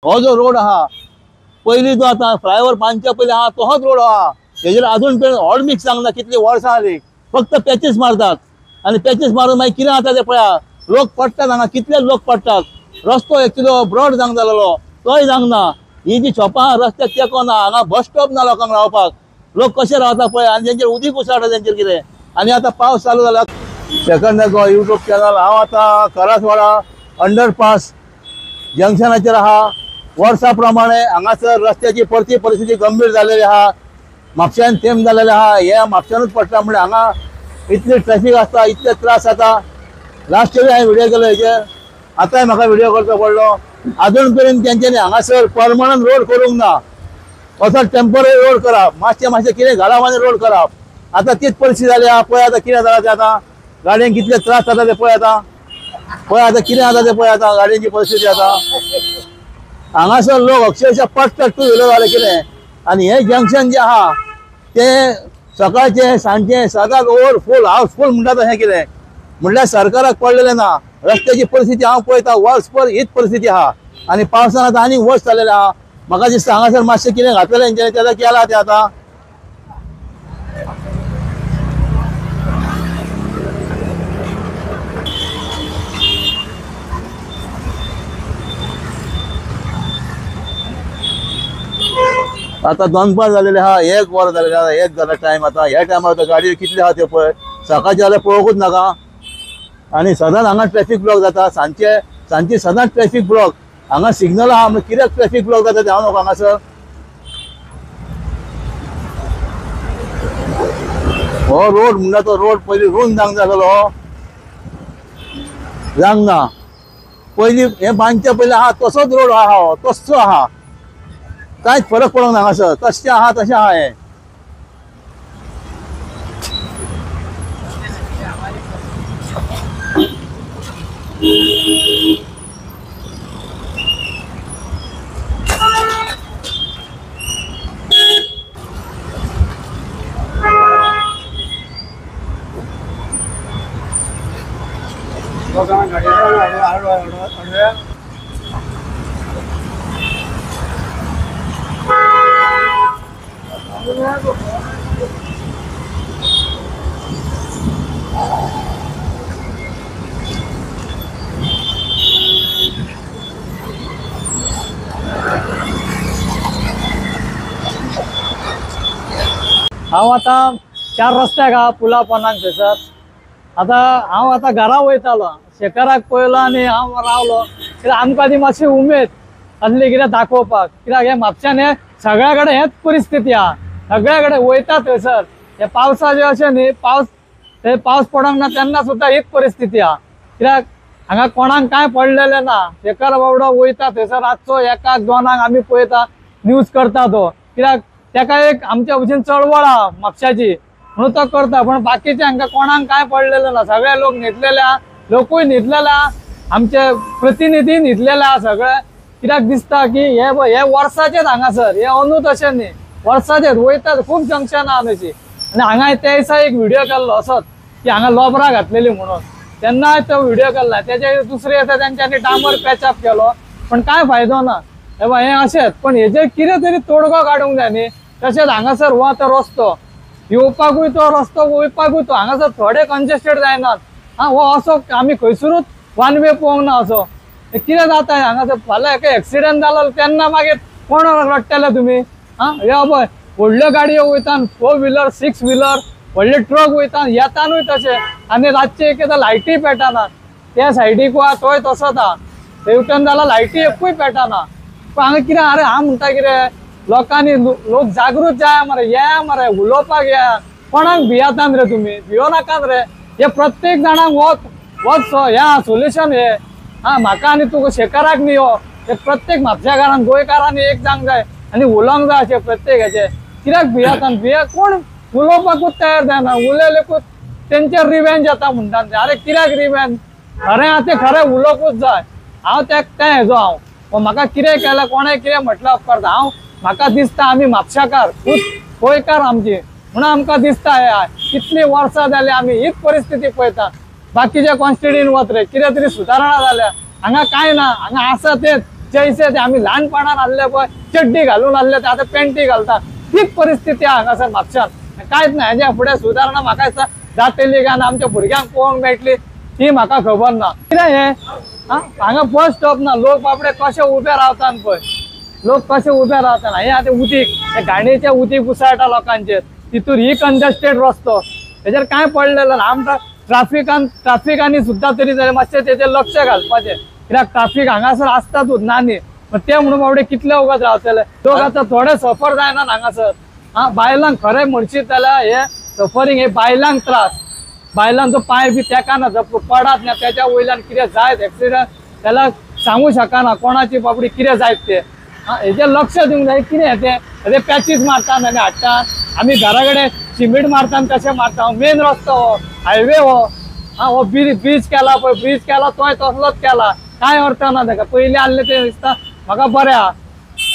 हो जो रोड आहा पयली जो आता फ्लायओव्हर बांदच्या पयली आहा तोच रोड आहा हेजेर अजून पर्यंत हॉड मिक्स सांगना कितली वर्सां जाली फक्त पॅचीस मारतात आणि पॅचीस मारून मागीर कितें जाता ते पळया लोक पडटात हांगा कितले लोक पडटात रस्तो एक्चुअली ब्रॉड जावंक जालो तोय जावंक ना ही जी शॉपां रस्त्याक तेको ना हांगा बस स्टॉप ना लोकांक रावपाक लोक कशे रावता पळय आनी तेंचेर उदीक उसळटा तेंचेर कितें आनी आतां पावस चालू जाला सेकंड गो यूट्यूब चॅनल हांव आतां करासवाडा अंडरपास जंक्शनाचेर आहा वर्सा प्रमाणे हांगासर रस्त्याची परिस्थिती गंभीर जालेली आहा म्हापश्यान थेंब जालेले आहा हे म्हापश्यानूच पडटा म्हणजे हांगा इतली ट्रॅफिक आसता इतले त्रास जाता लास्ट इयर हांवें व्हिडिओ केलो हेचेर आतांय म्हाका व्हिडिओ करचो पडलो अजून पर्यंत तेंच्यांनी हांगासर परमनंट रोड करूंक ना असो टेम्पररी रोड करप मातशें कितें घालप आनी रोड करप आतां तीच परिस्थिती जाली आहा पळय आतां कितें जाता तें आतां गाडयांक कितले त्रास जाता ते पळय आतां कितें जाता ते पळय आतां गाडयांची परिस्थिती आतां हांगासर लोक अक्षरशः पडटात टू व्हिलर वाले कितें आनी हे जंक्शन जे आहा ते सकाळचे सांजचे सदांच ओवरफूल हावसफूल म्हणटा तशें कितें म्हणल्यार सरकाराक पडलेलें ना रस्त्याची परिस्थिती हांव पळयता वर्सभर हीच परिस्थिती आहा आनी पावसान आतां आनीक वर्स जालेलें आहा म्हाका दिसता हांगासर मातशें कितें घातलेलें हेंच्यांनी तें केलां तें आतां आतां दनपार जालेले आहा 1 वर जालेले आहा 1 जाला टायम आतां ह्या टायमार गाडयो कितले आहा त्यो पळय सकाळचे जाल्यार पळोवंकूच नाका आनी सदांच हांगा ट्रॅफिक ब्लॉक जाता सांजची सदांच ट्रॅफिक ब्लॉक हांगा सिग्नल आहा म्हणजे कित्याक ट्रॅफिक ब्लॉक जाता ते हांव नको हांगासर हो रोड म्हणटा तो रोड पयलीं रूंद जावंक जालो जावंक ना पयलीं हे बांदच्या पयलीं आहा तसोच रोड आहा हो तस्सो आहा कांयच फरक पडोंक ना हांगासर तशें आहा तशें आहा हें हांव आतां 4 रस्त्याक आहा पुला पोंदाक थंयसर हांव आतां घरा वयतालो शेखराक पळयलो आनी हांव रावलो कित्याक आमकां ती मातशी उमेद आसली कितें दाखोवपाक कित्याक हे म्हापश्यान हे सगळ्या कडेन हेच परिस्थिती आहा सगळ्या कडेन वयता थंयसर हे पावसाचे अशें न्ही पावस पडोंक ना तेन्ना सुद्दां हीच परिस्थिती आहा कित्याक हांगा कोणाक कांय पडलेलें ना शेखर बावडो वयता थंयसर रातचो 1-2 आमी पळयता न्यूज करता तो कित्याक तेका एक आमच्या भशेन चळवळ आहा म्हापश्याची म्हणून तो करता पण बाकीचे हांकां कोणाक कांय पडलेलें ना सगळे लोक न्हिदलेले आहा लोकूय न्हिदलेले आहा आमचे प्रतिनिधी न्हिदलेले आहा सगळे कित्याक दिसता की हे वर्साचेच हांगासर हे अंदूच अशें न्ही वर्साचेच वयतात खूब जंक्शन आहा तशी आनी हांगा त्या दिसा एक व्हिडिओ केल्लो असोच की हांगा लोबरां घातलेली म्हणून तेन्ना तो व्हिडिओ केल्ला तेचे दुसरे येता तेंच्यांनी डांबर पॅचअप केलो पण कांय फायदो ना हे अशेंच पण हेजेर कितें तरी तोडगो काडूंक जाय न्ही तशेंच हांगासर हो तो रस्तो येवपाकूय तो रस्तो वयपाकूय तो हांगासर थोडे कंजेस्टेड जायनात हो असो आमी खंयसरूच वन वे पळोवंक ना असो कितें जाता हांगासर फाल्यां एका एक्सिडेंट जालो तेन्ना मागीर कोण रडटले तुमी हे पळय व्हडल्यो गाडयो वयता 4 व्हिलर 6 व्हिलर व्हडले ट्रक वयता येतानूय तशें आनी रातचे एकदां लायटी पेटनात त्या सायडीक वा तोय तसोच आहा थंयच्यान जाल्यार लायटी एकूय पेटना पण हांगा कितें अरे हांव म्हणटा कितें लोकांनी लोक जागृत जाय मरे या मरे उलोवपाक या कोणाक भियातात रे तुमी भियो नाकात रे हे प्रत्येक जाणांक वच ह्या सोल्युशन हे म्हाका आनी तुका शेखराक न्ही हो हे प्रत्येक म्हापशेकारान गोंयकारांनी एक जावंक जाय आनी उलोवंक जाय अशें प्रत्येक हेचे कित्याक भियातात कोण उलोवपाकूच तयार जायना उलयलेकूच तेंचेर रिवेंज येता म्हणटात अरे कित्याक रिवेंज खरें आहा तें खरें उलोवपूच जाय हांव तें हेजो हांव म्हाका कितें केलें कोणें कितें म्हटलें उपकारता हांव म्हाका दिसता आमी म्हापशाकार गोंयकार आमची म्हणून आमकां दिसता हे कितलीं वर्सां जालीं आमी हीच परिस्थिती पळयता बाकीच्या कॉन्स्टिट्युएंट वत रे कितें तरी सुदारणा जाल्या हांगा कांय ना हांगा आसा तेच जैसे ते आम्ही लहानपणान आसले पळय चड्डी घालून आसले ते आता पॅन्टी घालता तीच परिस्थिती हांगासर म्हापशान कांयच ना हेज्या फुडें सुदारणा म्हाका दिसता जातली काय ना आमच्या भुरग्यांक पळोवंक मेळटली ती म्हाका खबर ना कितें हे हांगा बस स्टॉप ना लोक बाबडे कशे उबे रावतात पळय लोक कशे उबे रावतात हे आतां उदीक हे गाडयेचे उदीक उसळटा लोकांचेर तितून ही कंजस्टेड रस्तो हेजेर काय पडलेलो ना आमकां ट्राफिकांनी सुद्दां तरी जाल्यार मातशें तेजेर लक्ष घालपाचें कित्याक ट्राफिक हांगासर आसतातूच ना न्ही ते म्हणून बाबडे कितले वगत रावतले लोक आतां थोडे सफर जायनात हांगासर बायलांक खरें म्हणशीत जाल्यार हे सफरींग हे बायलांक त्रास बायलांचो पाय बी तेकाना पडात ना त्याच्या वयल्यान कितें जायत एक्सिडंट त्याला सांगू शकना कोणाची बाबडी कितें जायत ते हेजेर लक्ष दिवंक जाय कितें ते पॅचीस मारतात आनी हाडटात आमी घरा कडेन सिमेंट मारता तशें मारता मेन रस्तो हो हायवे हो ब्रीज केला पळय ब्रीज केला तोय तसलोच केला काय अर्थ ना ताका पयलीं आसलें ते दिसता म्हाका बरें आहा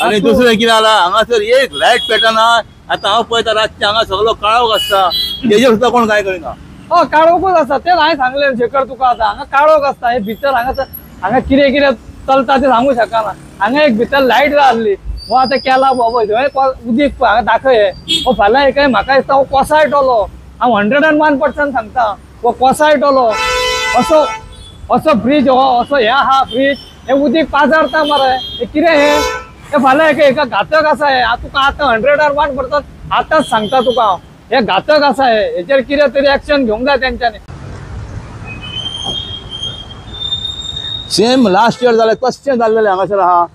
आणि दुसरें कितें जाला हांगासर एक लायट पेटना आतां हांव पळयता रातचे हांगा सगळो काळोख आसता तेजेर सुद्दां कोण काय करिना हो काळोखूच आसता तेच हांवें सांगलें शेखर तुका आतां हांगा काळोख आसता हे भितर हांगा कितें कितें चलता तें सांगू शकना हांगा एक भितर लायट जाल्ली हो आतां केला बाबा उदीक हांगा दाखय हो फाल्यां एक म्हाका दिसता हो कोसायटलो हांव 101% सांगता हो कोसायटलो असो ब्रीज हो असो हे आहा ब्रीज हे उदीक पाजारता मरे हे कितें हे फाल्यां एका घातक आसा हे तुका आतां 101% आतांच सांगता तुका हांव हे घातक आसा हेचेर कितें तरी एक्शन घेवंक जाय तेंच्यांनी सेम लास्ट इयर जालें तशें जाल्लें हांगासर आहा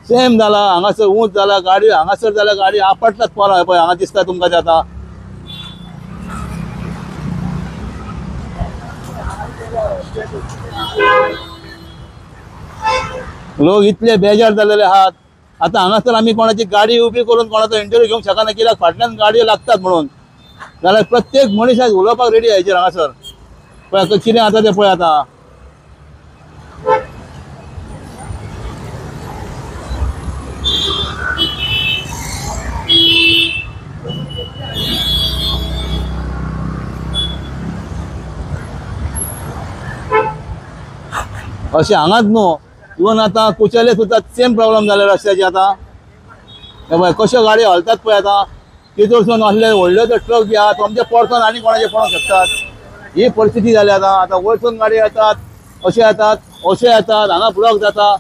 सेम जाला हांगासर ऊंच जाला गाडी हांगासर जाल्यार गाडी आपटलात पोरां पळय हांगा दिसता तुमकां ते आतां लोक इतले बेजार जाल्लेले आहात आतां हांगासर आमी कोणाची गाडी उबी करून कोणाचो इंटरव्यू घेवंक शकना कित्याक फाटल्यान गाडयो लागतात म्हणून जाल्यार प्रत्येक मनीस आज उलोवपाक रेडी हेचेर हांगासर पळय कितें जाता तें पळय आतां अशें हांगाच न्हू इवन आतां कुचेले सुद्दां सेम प्रॉब्लेम जाले रस्त्याची आतां हे पळय कश्यो गाडयो हलतात पळय आतां तितूरसून असले व्हडले ते ट्रक बी आहा तुमचे परतून आनी कोणाचे पळोवंक शकतात ही परिस्थिती जाली आतां वयरसून गाडयो येतात अशे येतात हांगा ब्लॉक जाता